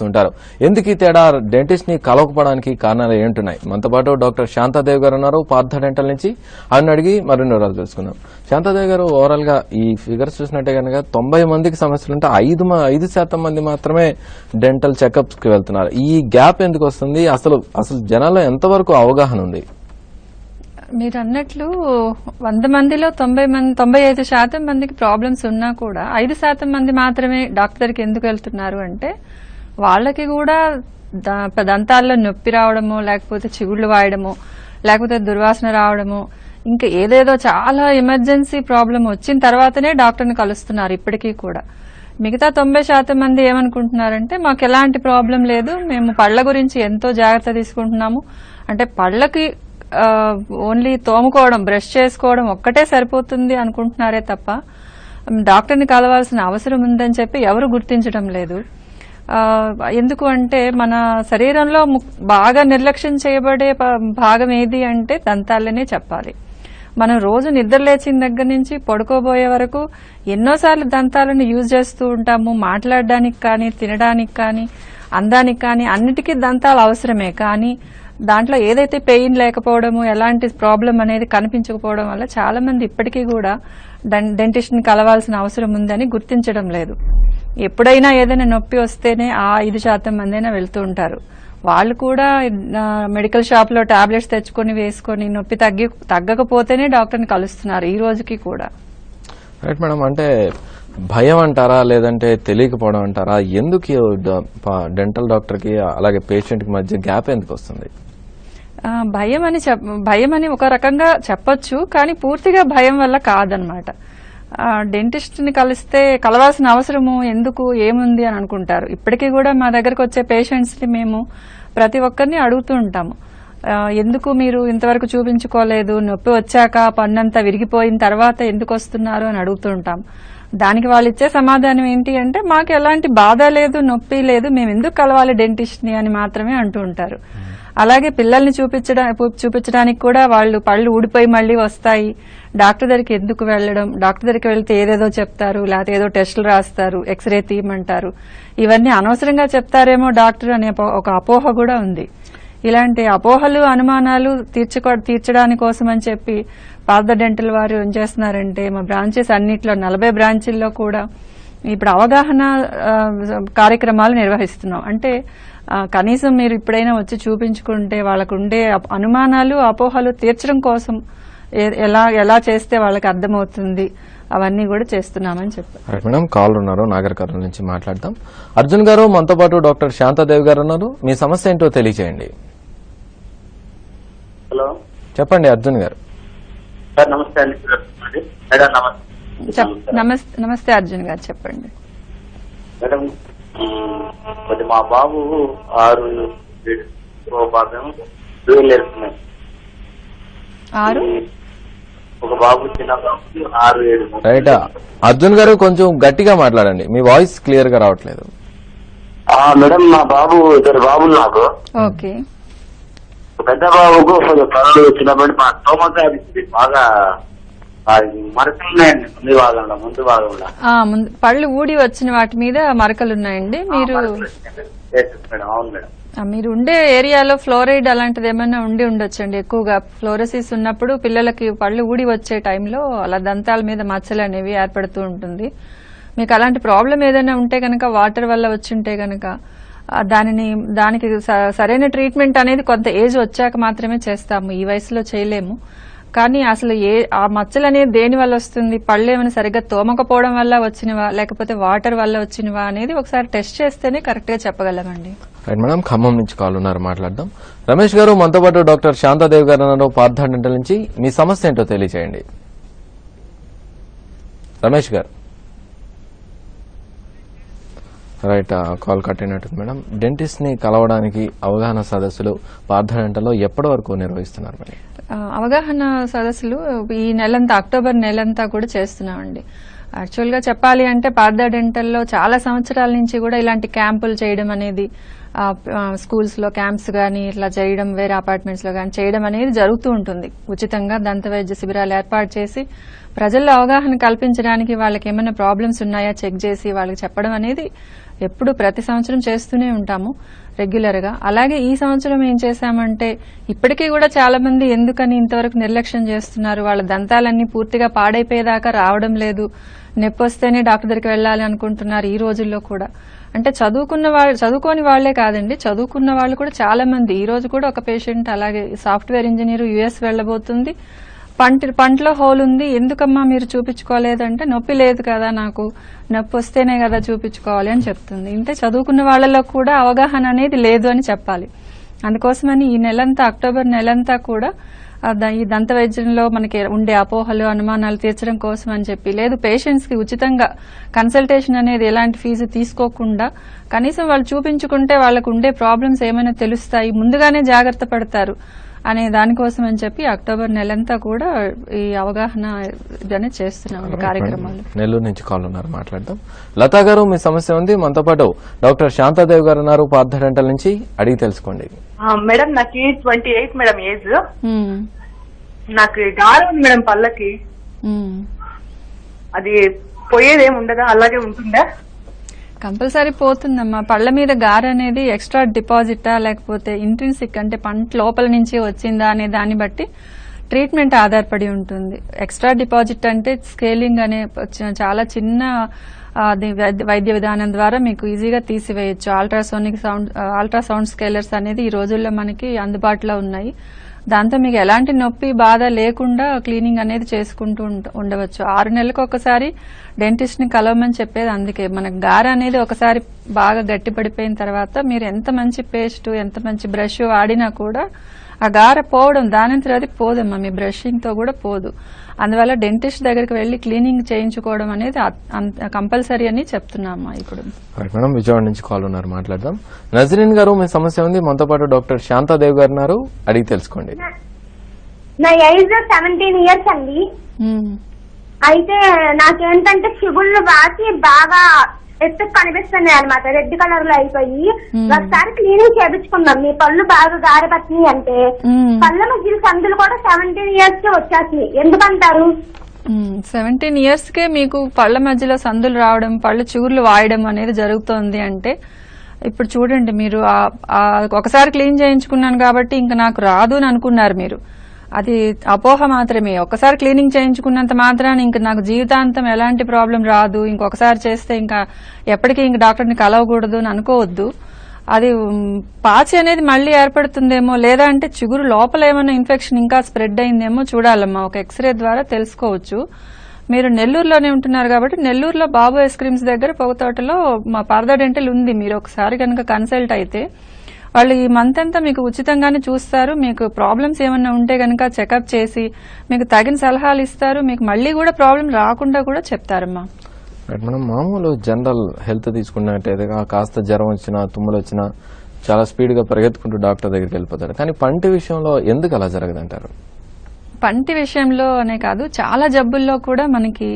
ఉంటారు. ఎందుకు ఈ తేడా? డెంటిస్ట్ ని కలవకపోవడానికి కారణాలు ఏంటున్నాయి? మనతో పాటు డాక్టర్ శాంతాదేవి గారు ఉన్నారు పార్థ డెంటల్ నుంచి. ఆయన అడిగి మరిన్ని వివరాలు తెలుసుకుందాం. శాంతాదేవి గారు, ఓవరాల్ గా ఈ ఫిగర్స్ చూసినట్టే కనుక 90 మందికి సమస్యలుంటే 5% మంది మాత్రమే డెంటల్ చెకప్స్ కి వెళ్తున్నారు. ఈ గ్యాప్ ఎందుకు వస్తుంది? అసలు జనాల్లో ఎంతవరకు అవగాహన ఉంది? మీరు అన్నట్లు 100 మందిలో 95% మందికి ప్రాబ్లమ్స్ ఉన్నా కూడా 5% మంది మాత్రమే డాక్టర్ దగ్గరికి ఎందుకు వెళ్తున్నారు అంటే, వాళ్ళకి కూడా దంతాల్లో నొప్పి రావడము, లేకపోతే చిగుళ్ళు వాయడము, లేకపోతే దుర్వాసన రావడము, ఇంకా ఏదేదో చాలా ఎమర్జెన్సీ ప్రాబ్లం వచ్చిన తర్వాతనే డాక్టర్ని కలుస్తున్నారు ఇప్పటికీ కూడా. మిగతా 90% మంది ఏమనుకుంటున్నారంటే, మాకు ఎలాంటి ప్రాబ్లం లేదు, మేము పళ్ల గురించి ఎంతో జాగ్రత్త తీసుకుంటున్నాము, అంటే పళ్లకి ఓన్లీ తోముకోవడం, బ్రష్ చేసుకోవడం ఒక్కటే సరిపోతుంది అనుకుంటున్నారే తప్ప డాక్టర్ని కలవాల్సిన అవసరం ఉందని చెప్పి ఎవరు గుర్తించడం లేదు. ఎందుకు అంటే, మన శరీరంలో బాగా నిర్లక్ష్యం చేయబడే భాగం ఏది అంటే దంతాలనే చెప్పాలి. మనం రోజు నిద్ర లేచిన దగ్గర నుంచి పడుకోబోయే వరకు ఎన్నోసార్లు దంతాలను యూజ్ చేస్తూ ఉంటాము. మాట్లాడడానికి కానీ, తినడానికి కానీ, అందానికి కానీ అన్నిటికీ దంతాలు అవసరమే. కానీ దాంట్లో ఏదైతే పెయిన్ లేకపోవడము, ఎలాంటి ప్రాబ్లం అనేది కనిపించకపోవడం వల్ల చాలా మంది ఇప్పటికీ కూడా డెంటిస్ట్ ని కలవాల్సిన అవసరం ఉందని గుర్తించడం లేదు. ఎప్పుడైనా ఏదైనా నొప్పి వస్తేనే 5% మందైనా వెళ్తూ ఉంటారు. వాళ్ళు కూడా మెడికల్ షాప్ లో టాబ్లెట్స్ తెచ్చుకొని వేసుకొని నొప్పి తగ్గకపోతేనే డాక్టర్ని కలుస్తున్నారు ఈ రోజుకి కూడా. రైట్ మేడం, అంటే భయం అంటారా, లేదంటే తెలియకపోవడం అంటారా? ఎందుకు డెంటల్ డాక్టర్ కి అలాగే పేషెంట్ కి మధ్య గ్యాప్ ఎందుకు వస్తుంది? భయం అని ఒక రకంగా చెప్పొచ్చు, కానీ పూర్తిగా భయం వల్ల కాదనమాట. డెంటిస్ట్ ని కలవాల్సిన అవసరము ఎందుకు, ఏముంది అని అనుకుంటారు. ఇప్పటికీ కూడా మా దగ్గరకు వచ్చే పేషెంట్స్ ని మేము ప్రతి ఒక్కరిని అడుగుతూ ఉంటాము, ఎందుకు మీరు ఇంతవరకు చూపించుకోలేదు, నొప్పి వచ్చాక పన్నంతా విరిగిపోయిన తర్వాత ఎందుకు వస్తున్నారు అని అడుగుతూ ఉంటాం. దానికి వాళ్ళు ఇచ్చే సమాధానం ఏంటి అంటే, మాకు ఎలాంటి బాధ లేదు, నొప్పి లేదు, మేము ఎందుకు కలవాలి డెంటిస్ట్ ని అని మాత్రమే అంటూ ఉంటారు. అలాగే పిల్లల్ని చూపించడానికి కూడా వాళ్ళు పళ్ళు ఊడిపోయి మళ్లీ వస్తాయి, డాక్టర్ దగ్గరికి ఎందుకు వెళ్లడం, డాక్టర్ దగ్గరికి వెళ్తే ఏదేదో చెప్తారు, లేకపోతే ఏదో టెస్టులు రాస్తారు, ఎక్స్రే తీయమంటారు, ఇవన్నీ అనవసరంగా చెప్తారేమో డాక్టర్ అనే ఒక అపోహ కూడా ఉంది. ఇలాంటి అపోహలు, అనుమానాలు తీర్చడానికి కోసం అని చెప్పి పార్థ డెంటల్ వారు ఏం చేస్తున్నారంటే, మా బ్రాంచెస్ అన్నిట్లో 40 బ్రాంచీల్లో కూడా ఇప్పుడు అవగాహన కార్యక్రమాలు నిర్వహిస్తున్నాం. అంటే కనీసం మీరు ఇప్పుడైనా వచ్చి చూపించుకుంటే వాళ్ళకుండే అనుమానాలు, అపోహలు తీర్చడం కోసం ఎలా చేస్తే వాళ్ళకి అర్థమవుతుంది, అవన్నీ కూడా చేస్తున్నామని చెప్పారు. మేడం, కాల్ ఉన్నారు నాగర్ కర్నూలు నుంచి, మాట్లాడతాం. అర్జున్ గారు, మనతో పాటు డాక్టర్ శాంతాదేవి గారు ఉన్నారు. మీ సమస్య ఏంటో తెలియజేయండి. హలో, చెప్పండి అర్జున్ గారు. సార్ నమస్తే అండి. మేడం నమస్తే అర్జున్ గారు, చెప్పండి. మేడం, కొద్ది మా బాబు 6 భాగం 2 వేస్తున్నాయి. ఒక బాబు, చిన్న బాబు 6-7. రైట్ అర్జున్ గారు, కొంచెం గట్టిగా మాట్లాడండి, మీ వాయిస్ క్లియర్ గా రావట్లేదు. మేడం, మా బాబు 2 బాబులు నాకు. ఓకే. పెద్ద బాబుకు పనులు వచ్చినప్పుడు మా తోమత బాగా మరకలున్నాయండి ముందు భాగంలో. పళ్ళు ఊడి వచ్చిన వాటి మీద మరకలు ఉన్నాయండి. అవును మేడం. మీరు ఉండే ఏరియాలో ఫ్లోరైడ్ అలాంటిది ఏమైనా ఉండొచ్చండి. ఎక్కువగా ఫ్లోరోసిస్ ఉన్నప్పుడు పిల్లలకి పళ్ళు ఊడి వచ్చే టైంలో అలా దంతాల మీద మచ్చలు అనేవి ఏర్పడుతూ ఉంటుంది. మీకు అలాంటి ప్రాబ్లం ఏదైనా ఉంటే కనుక, వాటర్ వల్ల వచ్చింటే కనుక దానికి సరైన ట్రీట్మెంట్ అనేది కొంత ఏజ్ వచ్చాక మాత్రమే చేస్తాము, ఈ వయసులో చేయలేము. కానీ అసలు ఆ మచ్చలు అనేది దేని వల్ల వస్తుంది, పళ్ళు ఏమైనా సరిగ్గా తోమకపోవడం వల్ల వచ్చినవా, లేకపోతే వాటర్ వల్ల వచ్చినవా అనేది ఒకసారి టెస్ట్ చేస్తేనే కరెక్ట్ గా చెప్పగలమండి. రైట్ మేడం, ఖమ్మం నుంచి కాల్ ఉన్నారు, మాట్లాడదాం. రమేష్ గారు, మనతో పాటు డాక్టర్ శాంతాదేవి గారు ఉన్నారు పార్థ డెంటల్ నుంచి. మీ సమస్య ఏంటో తెలియజేయండి. రమేష్ గారు. రైట్, కాల్ కట్ అయినట్టు మేడం. డెంటిస్ట్ ని కలవడానికి అవగాహన సదస్సులు పార్థ డెంటల్లో ఎప్పటి వరకు నిర్వహిస్తున్నారు మేడం? అవగాహన సదస్సులు ఈ నెలంతా, అక్టోబర్ నెలంతా కూడా చేస్తున్నామండి. యాక్చువల్ గా చెప్పాలి అంటే పార్థ డెంటల్లో చాలా సంవత్సరాల నుంచి కూడా ఇలాంటి క్యాంపులు చేయడం అనేది, స్కూల్స్లో క్యాంప్స్ కానీ ఇట్లా చేయడం, వేరే అపార్ట్మెంట్స్లో కానీ చేయడం అనేది జరుగుతూ ఉంటుంది. ఉచితంగా దంత వైద్య శిబిరాలు ఏర్పాటు చేసి ప్రజల్లో అవగాహన కల్పించడానికి, వాళ్ళకి ఏమైనా ప్రాబ్లమ్స్ ఉన్నాయా చెక్ చేసి వాళ్ళకి చెప్పడం అనేది ఎప్పుడు ప్రతి సంవత్సరం చేస్తూనే ఉంటాము రెగ్యులర్గా. అలాగే ఈ సంవత్సరం ఏం చేశామంటే, ఇప్పటికీ కూడా చాలా మంది ఎందుకని ఇంతవరకు నిర్లక్ష్యం చేస్తున్నారు, వాళ్ళ దంతాలన్నీ పూర్తిగా పాడైపోయేదాకా రావడం లేదు, నొప్పి వస్తేనే డాక్టర్ దగ్గరికి వెళ్ళాలి అనుకుంటున్నారు ఈ రోజుల్లో కూడా. అంటే చదువుకోని వాళ్లే కాదండి, చదువుకున్న వాళ్ళు కూడా చాలా మంది. ఈ రోజు కూడా ఒక పేషెంట్ అలాగే సాఫ్ట్వేర్ ఇంజనీర్ యుఎస్ వెళ్ళబోతుంది, పంటలో హోల్ ఉంది, ఎందుకమ్మా మీరు చూపించుకోలేదంటే నొప్పి లేదు కదా, నాకు నొప్పి వస్తేనే కదా చూపించుకోవాలి అని చెప్తుంది. ఇంతే చదువుకున్న వాళ్ళలో కూడా అవగాహన అనేది లేదు అని చెప్పాలి. అందుకోసమని ఈ నెలంతా, అక్టోబర్ నెలంతా కూడా ఈ దంత వైద్యంలో మనకి ఉండే అపోహలు, అనుమానాలు తీర్చడం కోసం అని చెప్పి, లేదు పేషెంట్స్ కి ఉచితంగా కన్సల్టేషన్ అనేది ఎలాంటి ఫీజు తీసుకోకుండా కనీసం వాళ్ళు చూపించుకుంటే వాళ్ళకు ఉండే ప్రాబ్లమ్స్ ఏమైనా తెలుస్తాయి, ముందుగానే జాగ్రత్త పడతారు అనే దానికోసం అని చెప్పి అక్టోబర్ నెలంతా కూడా ఈ అవగాహన అనేది చేస్తున్నాం కార్యక్రమాలు. నెల్లూరు నుంచి కాల్ ఉన్నారు, మాట్లాడదాం. లతా గారు, మీ సమస్య ఉంది, మనతో పాటు డాక్టర్ శాంతాదేవి గారు ఉన్నారు పార్థ డెంటల్ నుంచి, అడిగి తెలుసుకోండి. మేడం నాకు 28 మేడం ఏజ్. నాకు గారు ఉంది మేడం పళ్ళకి, అది పోయేదేం ఉండదా, అలాగే ఉంటుందా? కంపల్సరీ పోతుందమ్మా. పళ్ళ మీద గారు అనేది ఎక్స్ట్రా డిపాజిటా లేకపోతే ఇంట్రిన్సిక్ అంటే పంట లోపల నుంచి వచ్చిందా అనే దాన్ని బట్టి ట్రీట్మెంట్ ఆధారపడి ఉంటుంది. ఎక్స్ట్రా డిపాజిట్ అంటే స్కేలింగ్ అనే చాలా చిన్న వైద్య విధానం ద్వారా మీకు ఈజీగా తీసివేయచ్చు. అల్ట్రాసౌండ్ స్కేలర్స్ అనేది ఈ రోజుల్లో మనకి అందుబాటులో ఉన్నాయి. దాంతో మీకు ఎలాంటి నొప్పి బాధ లేకుండా క్లీనింగ్ అనేది చేసుకుంటూ ఉండవచ్చు. 6 నెలలకు ఒకసారి డెంటిస్ట్ ని కలవమని చెప్పేది అందుకే. మనకు గార అనేది ఒకసారి బాగా గట్టి పడిపోయిన తర్వాత మీరు ఎంత మంచి పేస్ట్, ఎంత మంచి బ్రష్ వాడినా కూడా ఆ గార పోవడం దానంతరం అది పోదమ్మా, మీ బ్రషింగ్ తో కూడా పోదు. అందువల్ల డెంటిస్ట్ దగ్గరికి వెళ్లి క్లీనింగ్ చేయించుకోవడం అనేది కంపల్సరీ అని చెప్తున్నామా. ఇప్పుడు మేడం విజయవాడ నుంచి కాల్ ఉన్నారు, మాట్లాడదాం. నజరీన్ గారు, మీ సమస్య ఉంది, మనతో పాటు డాక్టర్ శాంతాదేవి గారు ఉన్నారు, అడిగి తెలుసుకోండి. నా ఏజ్ 17 ఇయర్స్ అండి. అయితే నాకేంటంటే చిగుళ్ళు వాసి బాగా ఎత్తుకు కనిపిస్తున్నాయి అనమాట, రెడ్ కలర్ లో అయిపోయి. ఒకసారి క్లీనింగ్ చేయించుకున్నాం, మీ పళ్ళు బాగా గారపట్టినాయి అంటే పళ్ళ మధ్య సందులు కూడా 17 ఇయర్స్ కే వచ్చేసినాయి, ఎందుకంటారు? 17 ఇయర్స్ కే మీకు పళ్ళ మధ్యలో సందులు రావడం, పళ్ళు చిగుర్లు వాయడం అనేది జరుగుతోంది అంటే, ఇప్పుడు చూడండి, మీరు ఒకసారి క్లీన్ చేయించుకున్నాను కాబట్టి ఇంకా నాకు రాదు అని అనుకున్నారు మీరు. అది అపోహ మాత్రమే. ఒకసారి క్లీనింగ్ చేయించుకున్నంత మాత్రాన ఇంక నాకు జీవితాంతం ఎలాంటి ప్రాబ్లం రాదు, ఇంకొకసారి చేస్తే ఇంకా ఎప్పటికీ ఇంక డాక్టర్ని కలవకూడదు అని అనుకోవద్దు. అది పాచి అనేది మళ్లీ ఏర్పడుతుందేమో, లేదా అంటే చిగురు లోపల ఏమైనా ఇన్ఫెక్షన్ ఇంకా స్ప్రెడ్ అయిందేమో చూడాలమ్మా. ఒక ఎక్స్రే ద్వారా తెలుసుకోవచ్చు. మీరు నెల్లూరులోనే ఉంటున్నారు కాబట్టి నెల్లూరులో బాబు ఐస్ క్రీమ్స్ దగ్గర పొగతోటలో మా పార్థ డెంటల్ ఉంది. మీరు ఒకసారి కనుక కన్సల్ట్ అయితే వాళ్ళు ఈ మంత్ అంతా మీకు ఉచితంగానే చూస్తారు. మీకు ప్రాబ్లమ్స్ ఏమన్నా ఉంటే కనుక చెకప్ చేసి మీకు తగిన సలహాలు ఇస్తారు. మీకు మళ్లీ కూడా ప్రాబ్లం రాకుండా కూడా చెప్తారమ్మా. మనం మామూలు జనరల్ హెల్త్ తీసుకున్నట్టయితే కాస్త జ్వరం వచ్చినా, తుమ్ములు వచ్చినా చాలా స్పీడ్ గా పరిగెత్తుకుంటూ డాక్టర్ దగ్గరికి వెళ్ళిపోతారు. కానీ పంటి విషయంలో ఎందుకు అలా జరగదంటారు? పంటి విషయంలో అనే కాదు, చాలా జబ్బుల్లో కూడా మనకి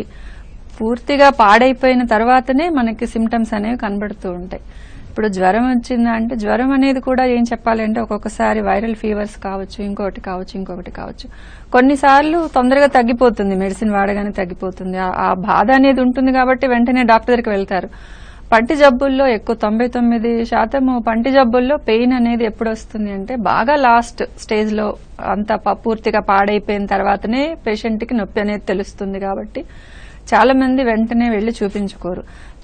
పూర్తిగా పాడైపోయిన తర్వాతనే మనకి సిమ్టమ్స్ అనేవి కనబడుతూ ఉంటాయి. ఇప్పుడు జ్వరం వచ్చిందంటే, జ్వరం అనేది కూడా ఏం చెప్పాలంటే ఒక్కొక్కసారి వైరల్ ఫీవర్స్ కావచ్చు, ఇంకొకటి కావచ్చు. కొన్నిసార్లు తొందరగా తగ్గిపోతుంది, మెడిసిన్ వాడగానే తగ్గిపోతుంది. ఆ బాధ అనేది ఉంటుంది కాబట్టి వెంటనే డాక్టర్ దగ్గరికి వెళ్తారు. పంటి జబ్బుల్లో ఎక్కువ 99% పంటి జబ్బుల్లో పెయిన్ అనేది ఎప్పుడు వస్తుంది అంటే బాగా లాస్ట్ స్టేజ్ లో అంతా పూర్తిగా పాడైపోయిన తర్వాతనే పేషెంట్ కి నొప్పి అనేది తెలుస్తుంది. కాబట్టి చాలా మంది వెంటనే వెళ్లి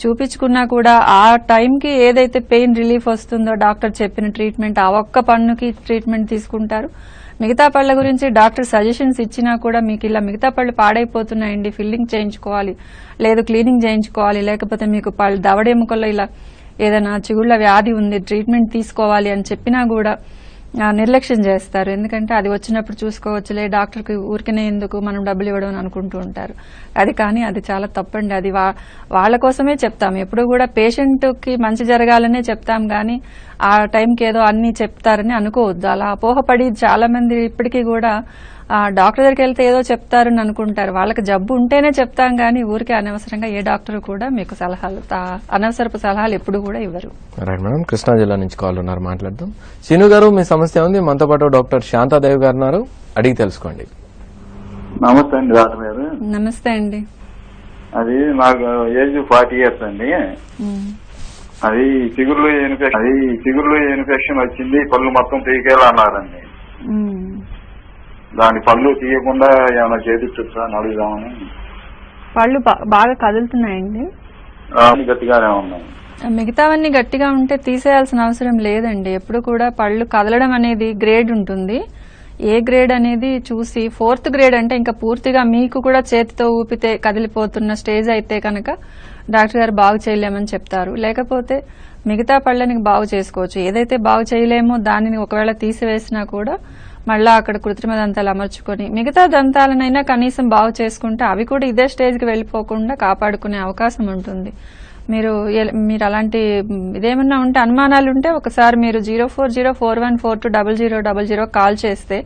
చూపించుకున్నా కూడా ఆ టైంకి ఏదైతే పెయిన్ రిలీఫ్ వస్తుందో డాక్టర్ చెప్పిన ట్రీట్మెంట్, ఆ ఒక్క పన్నుకి ట్రీట్మెంట్ తీసుకుంటారు. మిగతా పళ్ళ గురించి డాక్టర్ సజెషన్స్ ఇచ్చినా కూడా మీకు ఇలా మిగతా పళ్ళు పాడైపోతున్నాయండి, ఫిల్లింగ్ చేయించుకోవాలి, లేదు క్లీనింగ్ చేయించుకోవాలి, లేకపోతే మీకు పళ్ళు దవడ ఎముకల్లో ఇలా ఏదైనా చిగుళ్ల వ్యాధి ఉంది, ట్రీట్మెంట్ తీసుకోవాలి అని చెప్పినా కూడా నిర్లక్ష్యం చేస్తారు. ఎందుకంటే అది వచ్చినప్పుడు చూసుకోవచ్చులే, డాక్టర్కి ఊరికనే ఎందుకు మనం డబ్బులు ఇవ్వడం అని అనుకుంటూ ఉంటారు. కానీ అది చాలా తప్పండి. అది వాళ్ళ కోసమే చెప్తాం. ఎప్పుడు కూడా పేషెంట్కి మంచి జరగాలనే చెప్తాం, కానీ ఆ టైంకి ఏదో అన్ని చెప్తారని అనుకోవద్దు. అలా అపోహపడి చాలా మంది ఇప్పటికీ కూడా డాక్టర్ దగ్గరికి వెళ్తే ఏదో చెప్తారని అనుకుంటారు. వాళ్ళకి జబ్బు ఉంటేనే చెప్తాం కానీ ఊరికే అనవసరంగా ఏ డాక్టర్ కూడా మీకు సలహాలు అనవసరపు సలహాలు ఎప్పుడు కూడా ఇవ్వరు. రైట్ మేడం, కృష్ణా జిల్లా నుంచి కాల్ ఉన్నారు, మాట్లాడదాం. శ్రీను గారు, మీ సమస్య ఉంది, మనతో పాటు డాక్టర్ శాంతాదేవి గారు ఉన్నారు, అడిగి తెలుసుకోండి. నమస్తే అండి డాక్టర్ గారు. నమస్తే అండి. అది నాకు ఏజ్ 40 years అండి. అది చిగుర్లు ఇన్ఫెక్షన్ వచ్చింది, పళ్ళు మొత్తం తీకేయాలన్నారండి. దాని పళ్ళు తీయకుండా ఏమైనా చేపించొచ్చా అని అడుగుదామని. పళ్ళు బాగా కదులుతున్నాయండి? గట్టిగానే ఉన్నాయి. మిగతావన్నీ గట్టిగా ఉంటే తీసేయాల్సిన అవసరం లేదండి. ఎప్పుడు కూడా పళ్ళు కదలడం అనేది గ్రేడ్ ఉంటుంది. ఏ గ్రేడ్ అనేది చూసి 4th గ్రేడ్ అంటే ఇంకా పూర్తిగా మీకు కూడా చేతితో ఊపితే కదిలిపోతున్న స్టేజ్ అయితే కనుక డాక్టర్ గారు బాగు చేయలేమని చెప్తారు. లేకపోతే మిగతా పళ్ళని బాగు చేసుకోవచ్చు. ఏదైతే బాగు చేయలేమో దానిని ఒకవేళ తీసివేసినా కూడా మళ్ళా అక్కడ కృత్రిమ దంతాలు అమర్చుకొని మిగతా దంతాలనైనా కనీసం బాగు చేసుకుంటే అవి కూడా ఇదే స్టేజ్కి వెళ్ళిపోకుండా కాపాడుకునే అవకాశం ఉంటుంది. మీరు అలాంటి ఇదేమన్నా ఉంటే అనుమానాలు ఉంటే ఒకసారి మీరు 04041420000 కాల్ చేస్తే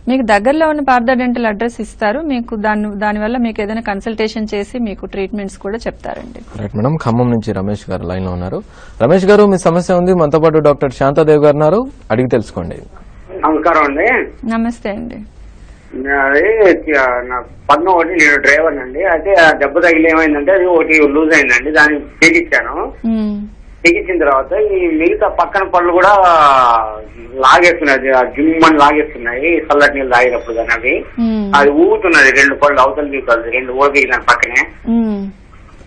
మీకు దగ్గరలో ఉన్న పార్థ డెంటల్ అడ్రస్ ఇస్తారు. మీకు దానివల్ల మీకు ఏదైనా కన్సల్టేషన్ చేసి మీకు ట్రీట్మెంట్స్ కూడా చెప్తారండి. రైట్ మేడం, ఖమ్మం నుంచి రమేష్ గారు లైన్ లో ఉన్నారు. రమేష్ గారు, మీ సమస్య ఉంది, మనతో పాటు డాక్టర్ శాంతాదేవి గారు ఉన్నారు, అడిగి తెలుసుకోండి. నమస్కారం అండి. నమస్తే అండి. అది నా పన్ను ఒకటి, నేను డ్రైవర్ అండి. అయితే ఆ దెబ్బ తగిలి ఏమైందంటే అది ఒకటి లూజ్ అయిందండి, దాన్ని తెగించాను. తెగించిన తర్వాత ఈ మిగతా పక్కన పళ్ళు కూడా లాగేస్తున్నాయి, జిమ్మని లాగేస్తున్నాయి చల్లటి నీళ్ళు తాగినప్పుడు. కానీ అది ఊగుతున్నది, 2 పళ్ళు అవతల దిగుతుంది, 2 ఊగినాను పక్కనే.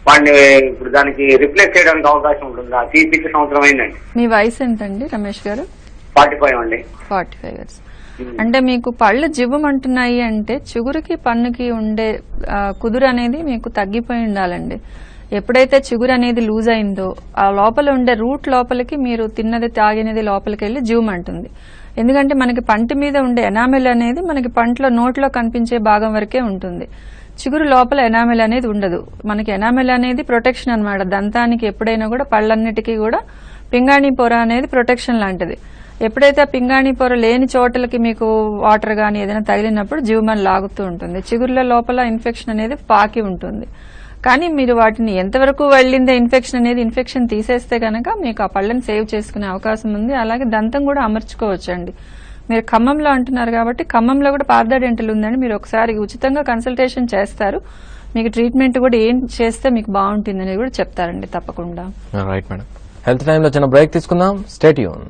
వాడిని ఇప్పుడు దానికి రిప్లేస్ చేయడానికి అవకాశం ఉంటుందా? తీసి సంవత్సరం అయిందండి. మీ వయసు ఎంతండి రమేష్ గారు? 45 అండి. 45 years. అంటే మీకు పళ్ళు జివ్వమంటున్నాయి అంటే చిగురుకి పన్నుకి ఉండే కుదురు అనేది మీకు తగ్గిపోయి ఉండాలండి. ఎప్పుడైతే చిగురు అనేది లూజ్ అయిందో ఆ లోపల ఉండే రూట్ లోపలికి మీరు తిన్నది తాగినది లోపలికి వెళ్ళి జివ్వమంటుంది. ఎందుకంటే మనకి పంటి మీద ఉండే ఎనామిల్ అనేది మనకి పంటలో నోట్లో కనిపించే భాగం వరకే ఉంటుంది. చిగురు లోపల ఎనామిల్ అనేది ఉండదు. మనకి ఎనామిల్ అనేది ప్రొటెక్షన్ అన్నమాట. దంతానికి ఎప్పుడైనా కూడా పళ్ళన్నిటికీ కూడా పింగాణి పొర అనేది ప్రొటెక్షన్ లాంటిది. ఎప్పుడైతే ఆ పింగాణి పొర లేని చోటలకి మీకు వాటర్ గానీ ఏదైనా తగిలినప్పుడు జీవమని లాగుతూ ఉంటుంది. చిగుర్ల లోపల ఇన్ఫెక్షన్ అనేది పాకి ఉంటుంది. కానీ మీరు వాటిని ఎంతవరకు వెళ్ళిందే ఇన్ఫెక్షన్ అనేది, ఇన్ఫెక్షన్ తీసేస్తే కనుక మీకు ఆ పళ్ళని సేవ్ చేసుకునే అవకాశం ఉంది. అలాగే దంతం కూడా అమర్చుకోవచ్చండి. మీరు ఖమ్మంలో అంటున్నారు కాబట్టి ఖమ్మంలో కూడా పార్థ డెంటల్ ఉందండి. మీరు ఒకసారి ఉచితంగా కన్సల్టేషన్ చేస్తారు. మీకు ట్రీట్మెంట్ కూడా ఏం చేస్తే మీకు బాగుంటుంది అనేది కూడా చెప్తారండి తప్పకుండా. రైట్ మేడం, హెల్త్ టైంలో చిన్న బ్రేక్ తీసుకుందాం. Stay tune.